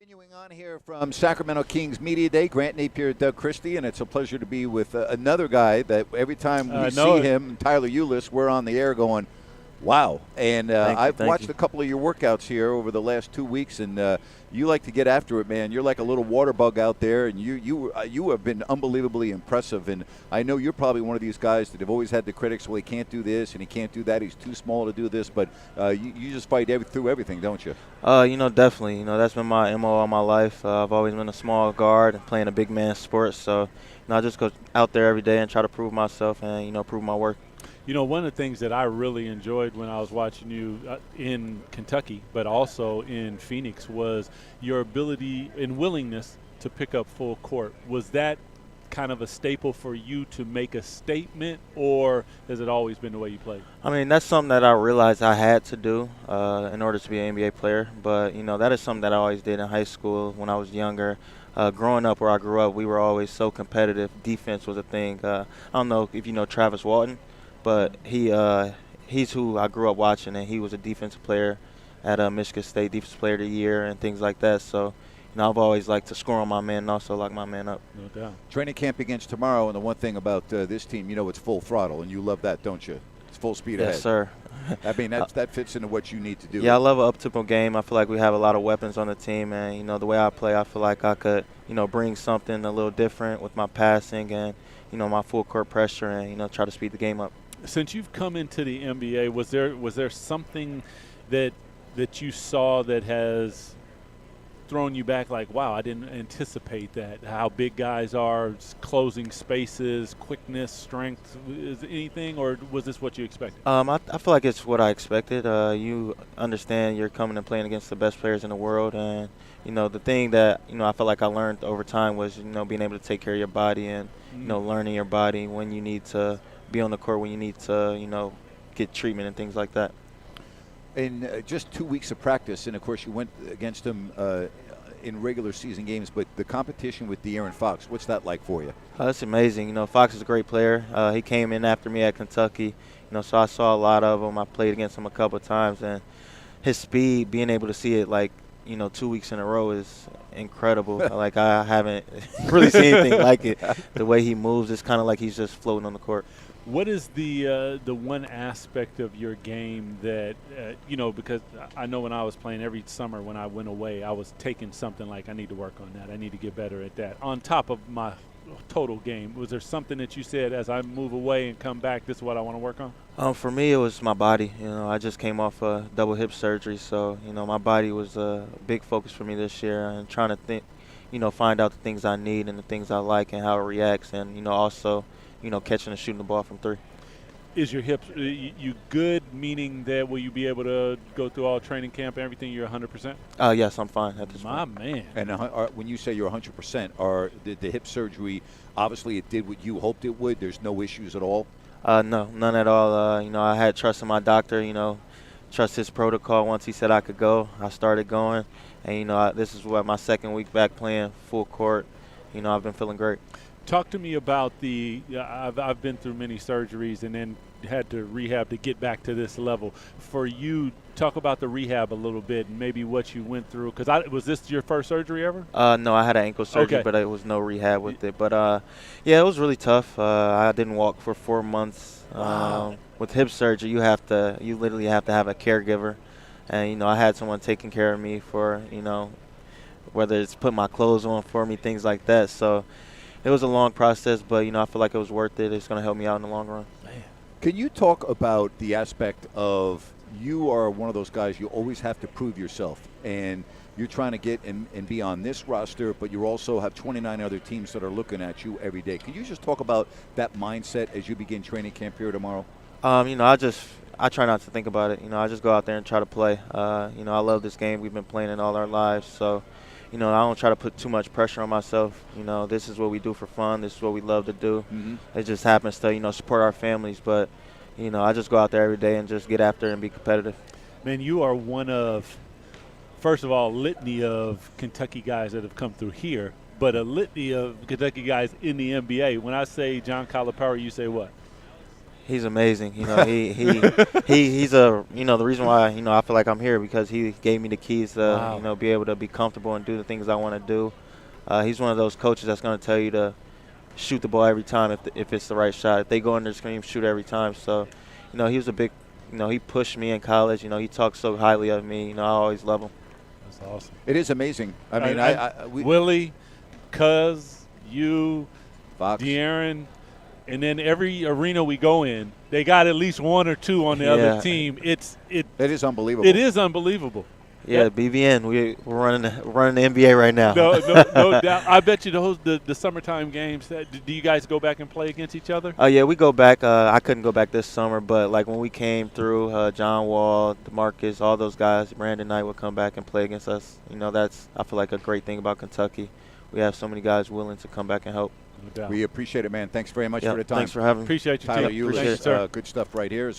Continuing on here from Sacramento Kings Media Day, Grant Napier, Doug Christie, and it's a pleasure to be with another guy that every time we see him, Tyler Ulis, we're on the air going, wow. And I've watched a couple of your workouts here over the last 2 weeks, and you like to get after it, man. You're like a little water bug out there, and you have been unbelievably impressive. And I know you're probably one of these guys that have always had the critics, well, he can't do this and he can't do that. He's too small to do this. But you just fight through everything, don't you? Definitely. That's been my MO all my life. I've always been a small guard and playing a big man sport. So, I just go out there every day and try to prove myself and, prove my work. One of the things that I really enjoyed when I was watching you in Kentucky, but also in Phoenix, was your ability and willingness to pick up full court. Was that kind of a staple for you to make a statement, or has it always been the way you played? That's something that I realized I had to do in order to be an NBA player. But, that is something that I always did in high school when I was younger. Growing up where I grew up, we were always so competitive. Defense was a thing. I don't know if you know Travis Walton, but he's who I grew up watching, and he was a defensive player at Michigan State, Defensive Player of the Year and things like that. So, I've always liked to score on my man and also lock my man up. No doubt. Training camp begins tomorrow, and the one thing about this team, it's full throttle, and you love that, don't you? It's full speed ahead. Yes, sir. That fits into what you need to do. Yeah, I love an up-tempo game. I feel like we have a lot of weapons on the team, and, the way I play, I feel like I could, bring something a little different with my passing and, my full court pressure and, try to speed the game up. Since you've come into the NBA, was there something that you saw that has thrown you back, like, wow, I didn't anticipate that? How big guys are, closing spaces, quickness, strength, is anything, or was this what you expected? I feel like it's what I expected. You understand you're coming and playing against the best players in the world, and the thing that I feel like I learned over time was being able to take care of your body and learning your body when you need to be on the court, when you need to get treatment and things like that. In just 2 weeks of practice, and of course you went against him in regular season games, but the competition with De'Aaron Fox, what's that like for you? That's amazing. Fox is a great player. He came in after me at Kentucky, so I saw a lot of him. I played against him a couple of times, and his speed, being able to see it 2 weeks in a row is incredible. Like, I haven't really seen anything like it. The way he moves, it's kind of like he's just floating on the court. What is the one aspect of your game that, because I know when I was playing every summer when I went away, I was taking something like, I need to work on that, I need to get better at that, on top of my total game. Was there something that you said, as I move away and come back, this is what I want to work on? For me, it was my body. I just came off a double hip surgery, so, my body was a big focus for me this year, and trying to think, find out the things I need and the things I like and how it reacts, and, also catching and shooting the ball from three. Is your hips you good, meaning that will you be able to go through all training camp and everything, you're 100%? Yes, I'm fine at this point. My man. And when you say you're 100%, did the hip surgery, obviously it did what you hoped it would? There's no issues at all? No, none at all. I had trust in my doctor, trust his protocol. Once he said I could go, I started going. And, this is my second week back playing full court. I've been feeling great. Talk to me about I've been through many surgeries and then had to rehab to get back to this level. For you, talk about the rehab a little bit and maybe what you went through. Because was this your first surgery ever? No, I had an ankle surgery, but it was no rehab with it. But, yeah, it was really tough. I didn't walk for 4 months. Wow. With hip surgery, you literally have to have a caregiver. And, I had someone taking care of me for, whether it's putting my clothes on for me, things like that. So it was a long process, but, I feel like it was worth it. It's going to help me out in the long run. Man. Can you talk about the aspect of you are one of those guys, you always have to prove yourself, and you're trying to get and be on this roster, but you also have 29 other teams that are looking at you every day. Can you just talk about that mindset as you begin training camp here tomorrow? I try not to think about it. I just go out there and try to play. I love this game. We've been playing it all our lives, so I don't try to put too much pressure on myself. This is what we do for fun. This is what we love to do. Mm-hmm. It just happens to, support our families. But, I just go out there every day and just get after it and be competitive. Man, you are one of, first of all, a litany of Kentucky guys that have come through here, but a litany of Kentucky guys in the NBA. When I say John Calipari, you say what? He's amazing. You know, he's a, you know, the reason why, you know, I feel like I'm here because he gave me the keys to, you know, be able to be comfortable and do the things I want to do. He's one of those coaches that's going to tell you to shoot the ball every time if it's the right shot. If they go under the screen, shoot every time. So, you know, he was a big, you know, he pushed me in college. You know, he talked so highly of me. You know, I always love him. That's awesome. It is amazing. I mean, Willie, Cuz, you, Fox, De'Aaron, and then every arena we go in, they got at least one or two on the other team. It is unbelievable. It is unbelievable. Yeah, BVN, we're running the NBA right now. No doubt. I bet you the summertime games. Do you guys go back and play against each other? Yeah, we go back. I couldn't go back this summer, but like when we came through, John Wall, DeMarcus, all those guys, Brandon Knight would come back and play against us. You know, that's, I feel like, a great thing about Kentucky. We have so many guys willing to come back and help. We appreciate it, man. Thanks very much for the time. Thanks for having me. Appreciate you, Tyler T. Ulis. Good stuff right here.